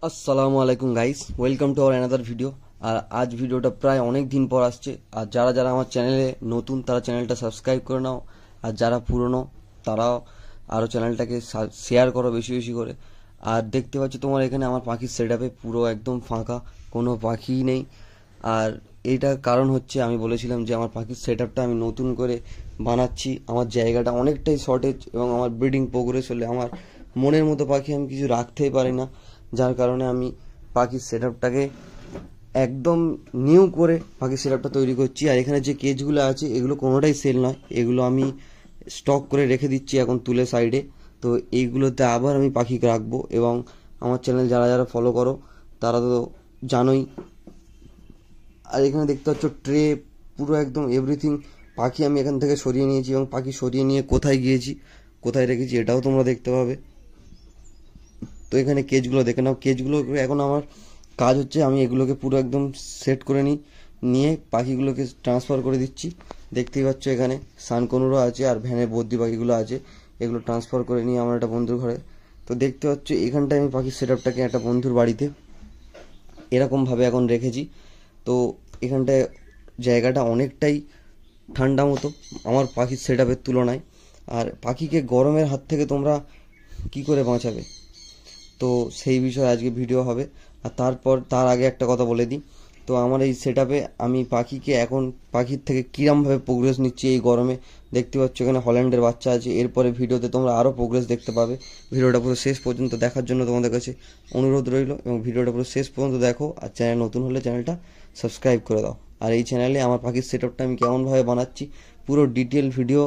আসসালামু আলাইকুম guys, welcome to our another video. আর আজ ভিডিওটা প্রায় অনেক দিন পর আসছে। আর যারা যারা আমার চ্যানেলে নতুন তারা চ্যানেলটা সাবস্ক্রাইব করে নাও, আর যারা পুরনো তারাও আরও চ্যানেলটাকে শেয়ার করো বেশি বেশি করে। আর দেখতে পাচ্ছ তোমার এখানে আমার পাখির সেটআপে পুরো একদম ফাঁকা, কোনো পাখিই নেই। আর এইটার কারণ হচ্ছে আমি বলেছিলাম যে আমার পাখির সেটআপটা আমি নতুন করে বানাচ্ছি। আমার জায়গাটা অনেকটাই শর্টেজ এবং আমার ব্রিডিং প্রোগ্রেস হলে আমার মনের মতো পাখি আমি কিছু রাখতেই পারি না, যার কারণে আমি পাখির সেটআপটাকে একদম নিউ করে পাখির সেটআপটা তৈরি করছি। আর এখানে যে কেজগুলো আছে এগুলো কোনোটাই সেল নয়, এগুলো আমি স্টক করে রেখে দিচ্ছি এখন তুলে সাইডে। তো এইগুলোতে আবার আমি পাখি রাখবো। এবং আমার চ্যানেল যারা যারা ফলো করো তারা তো জানোই। আর এখানে দেখতে পাচ্ছ ট্রে, পুরো একদম এভরিথিং পাখি আমি এখান থেকে সরিয়ে নিয়েছি এবং পাখি সরিয়ে নিয়ে কোথায় গিয়েছি কোথায় রেখেছি এটাও তোমরা দেখতে পাবে। তো এখানে কেজগুলো দেখে নাও। কেজগুলো এখন আমার কাজ হচ্ছে আমি এগুলোকে পুরো একদম সেট করে নিয়ে পাখিগুলোকে ট্রান্সফার করে দিচ্ছি। দেখতেই পাচ্ছ এখানে সানকনুরও আছে আর ভ্যানের বদ্রি পাখিগুলো আছে, এগুলো ট্রান্সফার করে নিয়ে আমার একটা বন্ধুর ঘরে। তো দেখতে পাচ্ছ এখানটায় আমি পাখির সেটআপটাকে একটা বন্ধুর বাড়িতে এরকমভাবে এখন রেখেছি। তো এখানটায় জায়গাটা অনেকটাই ঠান্ডা মতো আমার পাখির সেটআপের তুলনায়। আর পাখিকে গরমের হাত থেকে তোমরা কি করে বাঁচাবে, তো সেই বিষয়ে আজকে ভিডিও হবে। আর তার আগে একটা কথা বলে দিই, তো আমার এই সেটআপে আমি পাখিকে এখন পাখির থেকে কীরমভাবে প্রোগ্রেস নিচ্ছি এই গরমে। দেখতে পাচ্ছ এখানে হল্যান্ডের বাচ্চা আছে। এরপরে ভিডিওতে তোমরা আরও প্রোগ্রেস দেখতে পাবে। ভিডিওটা পুরো শেষ পর্যন্ত দেখার জন্য তোমাদের কাছে অনুরোধ রইল, এবং ভিডিওটা পুরো শেষ পর্যন্ত দেখো। আর চ্যানেল নতুন হলে চ্যানেলটা সাবস্ক্রাইব করে দাও। আর এই চ্যানেলে আমার পাখির সেটআপটা আমি কেমনভাবে বানাচ্ছি পুরো ডিটেল ভিডিও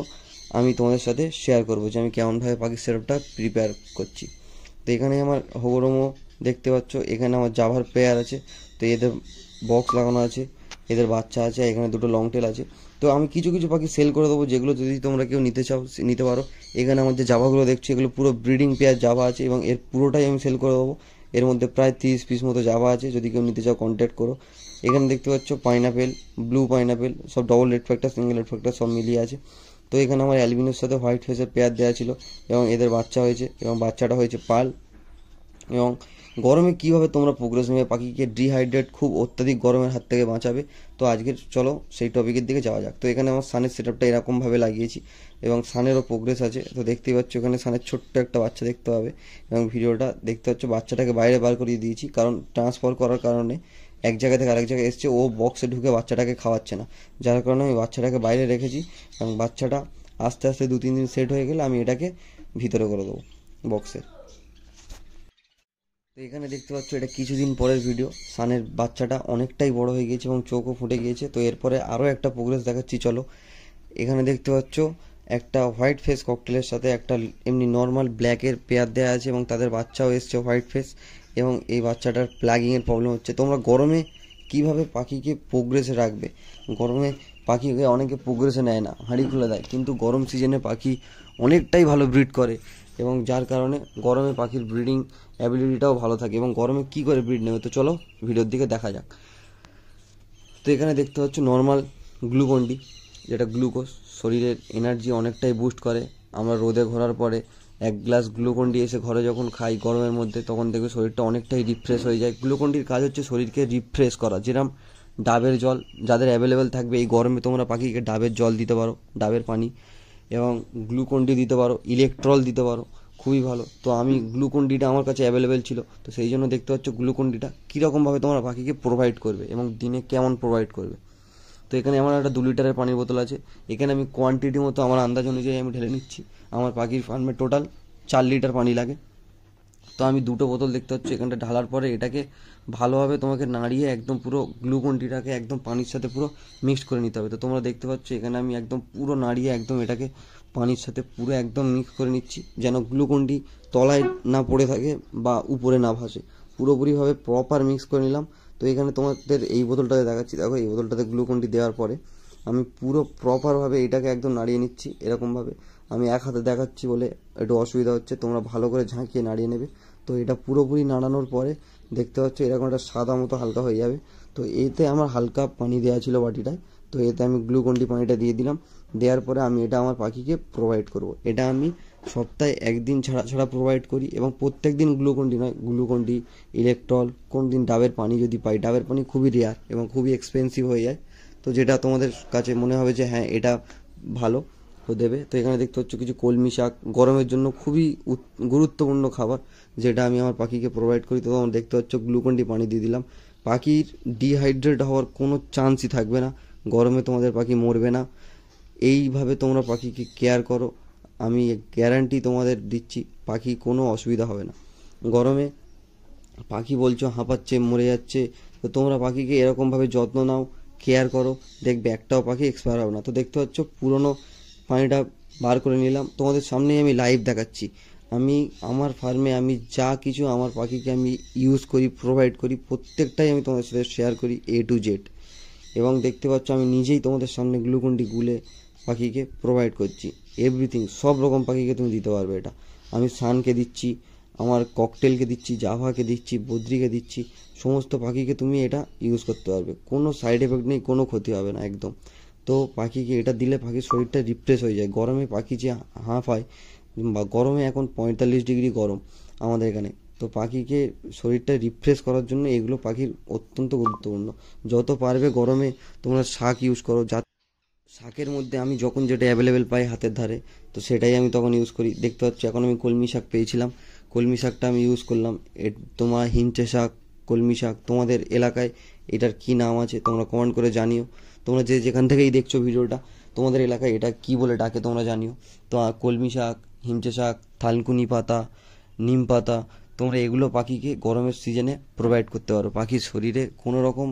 আমি তোমাদের সাথে শেয়ার করবো, যে আমি কেমনভাবে পাখির সেটআপটা প্রিপেয়ার করছি। তো এখানে আমার হোগোরোমো দেখতে পাচ্ছ, এখানে আমার জাভার পেয়ার আছে। তো এদের বক্স লাগানো আছে, এদের বাচ্চা আছে, এখানে দুটো লং টেল আছে। তো আমি কিছু কিছু পাখি সেল করে দেবো, যেগুলো যদি তোমরা কেউ নিতে চাও নিতে পারো। এখানে আমার যে জাভাগুলো দেখছো এগুলো পুরো ব্রিডিং পেয়ার জাভা আছে, এবং এর পুরোটাই আমি সেল করে দেবো। এর মধ্যে প্রায় 30 পিস মতো জাভা আছে, যদি কেউ নিতে চাও কন্ট্যাক্ট করো। এখানে দেখতে পাচ্ছ পাইনাপেল, ব্লু পাইনাপেল, সব double red factor single red factor সব মিলিয়ে আছে। তো এখানে আমার অ্যালবিনোর সাথে হোয়াইট ফেসের পেয়ার দেওয়া ছিল, এবং এদের বাচ্চা হয়েছে, এবং বাচ্চাটা হয়েছে পাল। এবং গরমে কীভাবে তোমরা প্রোগ্রেস নেবে, পাখিকে ডিহাইড্রেট খুব অত্যাধিক গরমের হাত থেকে বাঁচাবে। তো আজকে চলো সেই টপিকের দিকে যাওয়া যাক। তো এখানে আমার সানের সেটআপটা এরকমভাবে লাগিয়েছি, এবং সানেরও প্রোগ্রেস আছে। তো দেখতেই পাচ্ছ এখানে সানের ছোট্ট একটা বাচ্চা দেখতে পাবে, এবং ভিডিওটা দেখতে পাচ্ছ বাচ্চাটাকে বাইরে বার করিয়ে দিয়েছি, কারণ ট্রান্সফার করার কারণে এক জায়গা থেকে আরেক জায়গায় এসছে, ও বক্সে ঢুকে বাচ্চাটাকে খাওয়াচ্ছে না, যার কারণে আমি বাচ্চাটাকে বাইরে রেখেছি। এবং বাচ্চাটা আস্তে আস্তে 2-3 দিন সেট হয়ে গেলে আমি এটাকে ভিতরে করে দেবো বক্সে। তো এখানে দেখতে পাচ্ছ এটা কিছুদিন পরের ভিডিও। সানের বাচ্চাটা অনেকটাই বড় হয়ে গিয়েছে এবং চোখও ফুটে গিয়েছে। তো এরপরে আরও একটা প্রোগ্রেস দেখাচ্ছি, চলো। এখানে দেখতে পাচ্ছ একটা হোয়াইট ফেস ককটেলের সাথে একটা এমনি নর্মাল ব্ল্যাকের পেয়ার দেওয়া আছে, এবং তাদের বাচ্চাও এসছে হোয়াইট ফেস। এবং এই বাচ্চাটার প্লাগিংয়ের প্রবলেম হচ্ছে। তোমরা গরমে কিভাবে পাখিকে প্রোগ্রেসে রাখবে, গরমে পাখিকে অনেকে প্রোগ্রেসে নেয় না, হাঁড়ি খুলে দেয়, কিন্তু গরম সিজনে পাখি অনেকটাই ভালো ব্রিড করে, এবং যার কারণে গরমে পাখির ব্রিডিং অ্যাবিলিটিটাও ভালো থাকে। এবং গরমে কি করে ব্রিড নেবে, তো চলো ভিডিওর দিকে দেখা যাক। তো এখানে দেখতে পাচ্ছ নর্মাল গ্লুকন্ডি, যেটা গ্লুকোজ শরীরের এনার্জি অনেকটাই বুস্ট করে। আমরা রোদে ঘোরার পরে 1 গ্লাস গ্লুকন্ডি এসে ঘরে যখন খাই গরমের মধ্যে, তখন দেখবে শরীরটা অনেকটাই রিফ্রেশ হয়ে যায়। গ্লুকন্ডির কাজ হচ্ছে শরীরকে রিফ্রেশ করা, যেরকম ডাবের জল যাদের অ্যাভেলেবেল থাকবে এই গরমে তোমরা পাখিকে ডাবের জল দিতে পারো, ডাবের পানি, এবং গ্লুকন্ডি দিতে পারো, ইলেকট্রল দিতে পারো, খুবই ভালো। তো আমি গ্লুকন্ডিটা আমার কাছে অ্যাভেলেবেল ছিল, তো সেই জন্য দেখতে পাচ্ছ গ্লুকন্ডিটা কীরকমভাবে তোমরা পাখিকে প্রোভাইড করবে এবং দিনে কেমন প্রোভাইড করবে। তো এখানে আমার একটা 2 লিটারের পানির বোতল আছে। এখানে আমি কোয়ান্টিটি মতো আমার আন্দাজ অনুযায়ী আমি ঢেলে নিচ্ছি। আমার পাখির ফার্মে টোটাল 4 লিটার পানি লাগে। তো আমি 2টো বোতল দেখতে পাচ্ছি এখানটা ঢালার পরে এটাকে ভালোভাবে তোমাকে নাড়িয়ে একদম পুরো গ্লুকন্ডিটাকে একদম পানির সাথে পুরো মিক্সড করে নিতে হবে। তো তোমরা দেখতে পাচ্ছ এখানে আমি একদম পুরো নাড়িয়ে একদম এটাকে পানির সাথে পুরো একদম মিক্স করে নিচ্ছি, যেন গ্লুকন্ডি তলায় না পড়ে থাকে বা উপরে না ভাসে, পুরোপুরিভাবে প্রপার মিক্স করে নিলাম। তো এখানে তোমাদের এই বোতলটাতে দেখাচ্ছি, দেখো এই বোতলটাতে গ্লুকন্ডি দেওয়ার পরে আমি পুরো প্রপারভাবে এটাকে একদম নাড়িয়ে নিচ্ছি। এরকমভাবে আমি এক হাতে দেখাচ্ছি বলে একটু অসুবিধা হচ্ছে, তোমরা ভালো করে ঝাঁকিয়ে নাড়িয়ে নেবে। তো এটা পুরোপুরি নাড়ানোর পরে দেখতে পাচ্ছ এরকম একটা সাদা মতো হালকা হয়ে যাবে। তো এতে আমার হালকা পানি দেওয়া ছিল বাটিটায়, তো এতে আমি গ্লুকন্ডি পানিটা দিয়ে দিলাম, দেওয়ার পরে আমি এটা আমার পাখিকে প্রোভাইড করব। এটা আমি সপ্তাহে একদিন ছাড়া ছাড়া প্রোভাইড করি, এবং প্রত্যেক দিন গ্লুকন-ডি নয়, গ্লুকন-ডি, ইলেকট্রল, কোনো দিন ডাবের পানি যদি পাই। ডাবের পানি খুবই রেয়ার এবং খুবই এক্সপেন্সিভ হয়ে যায়, তো যেটা তোমাদের কাছে মনে হবে যে হ্যাঁ এটা ভালো, তো দেবে। তো এখানে দেখতে হচ্ছে কিছু কলমি শাক, গরমের জন্য খুবই গুরুত্বপূর্ণ খাবার, যেটা আমি আমার পাখিকে প্রোভাইড করি। তো তোমরা দেখতে হচ্ছে গ্লুকন-ডি পানি দিয়ে দিলাম। পাখির ডিহাইড্রেট হওয়ার কোনো চান্সই থাকবে না, গরমে তোমাদের পাখি মরবে না। এইভাবে তোমরা পাখিকে কেয়ার করো, আমি গ্যারান্টি তোমাদের দিচ্ছি পাখি কোনো অসুবিধা হবে না। গরমে পাখি বলছো হাঁপাচ্ছে, মরে যাচ্ছে, তো তোমরা পাখিকে এরকমভাবে যত্ন নাও, কেয়ার করো, দেখবে একটাও পাখি এক্সপায়ার হবে না। তো দেখতে পাচ্ছ পুরনো পানিটা বার করে নিলাম, তোমাদের সামনেই আমি লাইভ দেখাচ্ছি। আমি আমার ফার্মে আমি যা কিছু আমার পাখিকে আমি ইউজ করি, প্রোভাইড করি, প্রত্যেকটাই আমি তোমাদের সাথে শেয়ার করি A to Z। এবং দেখতে পাচ্ছ আমি নিজেই তোমাদের সামনে গ্লুকন-ডি গুলে পাখিকে প্রোভাইড করছি। এভরিথিং, সব রকম পাখিকে তুমি দিতে পারবে এটা। আমি সানকে দিচ্ছি, আমার ককটেলকে দিচ্ছি, জাভাকে দিচ্ছি, বদ্রিকে দিচ্ছি, সমস্ত পাখিকে তুমি এটা ইউজ করতে পারবে, কোনো সাইড এফেক্ট নেই, কোনো ক্ষতি হবে না একদম। তো পাখিকে এটা দিলে পাখির শরীরটা রিফ্রেশ হয়ে যায়। গরমে পাখি যে হাঁফায়, বা গরমে এখন 45 ডিগ্রি গরম আমাদের এখানে, তো পাখিকে শরীরটা রিফ্রেশ করার জন্য এগুলো পাখির অত্যন্ত গুরুত্বপূর্ণ। যত পারবে গরমে তোমরা শাক ইউজ করো, যা শাকের মধ্যে আমি যখন যেটা অ্যাভেলেবেল পাই হাতের ধারে, তো সেটাই আমি তখন ইউজ করি। দেখতে পাচ্ছি এখন আমি কলমি শাক পেয়েছিলাম, কলমি শাকটা আমি ইউজ করলাম। তোমার হিঞ্চে শাক, কলমি শাক, তোমাদের এলাকায় এটার কি নাম আছে তোমরা কমেন্ট করে জানিও। তোমরা যে যেখান থেকেই দেখছো ভিডিওটা, তোমাদের এলাকায় এটা কি বলে ডাকে তোমরা জানিও। তো কলমি শাক, হিঞ্চে শাক, থানকুনি পাতা, নিম পাতা, তোমরা এগুলো পাখিকে গরমের সিজনে প্রোভাইড করতে পারো। পাখির শরীরে কোনো রকম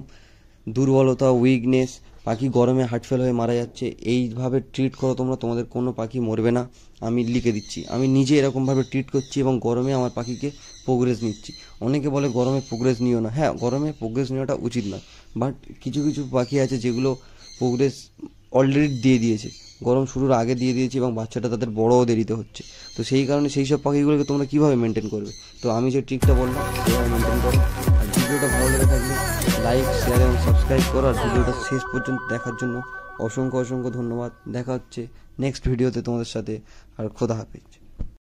দুর্বলতা, উইকনেস, পাখি গরমে হার্ট ফেল হয়ে মারা যাচ্ছে, এইভাবে ট্রিট করো তোমরা, তোমাদের কোনো পাখি মরবে না। আমি লিখে দিচ্ছি, আমি নিজে এরকমভাবে ট্রিট করছি এবং গরমে আমার পাখিকে প্রোগ্রেস নিচ্ছি। অনেকে বলে গরমে প্রোগ্রেস নিও না, হ্যাঁ গরমে প্রোগ্রেস নেওয়াটা উচিত নয়, বাট কিছু কিছু পাখি আছে যেগুলো প্রোগ্রেস অলরেডি দিয়ে দিয়েছে, গরম শুরুর আগে দিয়ে দিয়েছে, এবং বাচ্চাটা তাদের বড়ও দেরিতে হচ্ছে। তো সেই কারণে সেই সব পাখিগুলোকে তোমরা কীভাবে মেনটেন করবে? তো আমি যে ট্রিকটা বললাম সেভাবে মেনটেন করো। আর ভিডিওটা ভালো লেগে থাকলে লাইক, শেয়ার এবং সাবস্ক্রাইব করো। আর ভিডিওটা শেষ পর্যন্ত দেখার জন্য অসংখ্য অসংখ্য ধন্যবাদ। দেখা হচ্ছে নেক্সট ভিডিওতে তোমাদের সাথে, আর খোদা হাফেজ।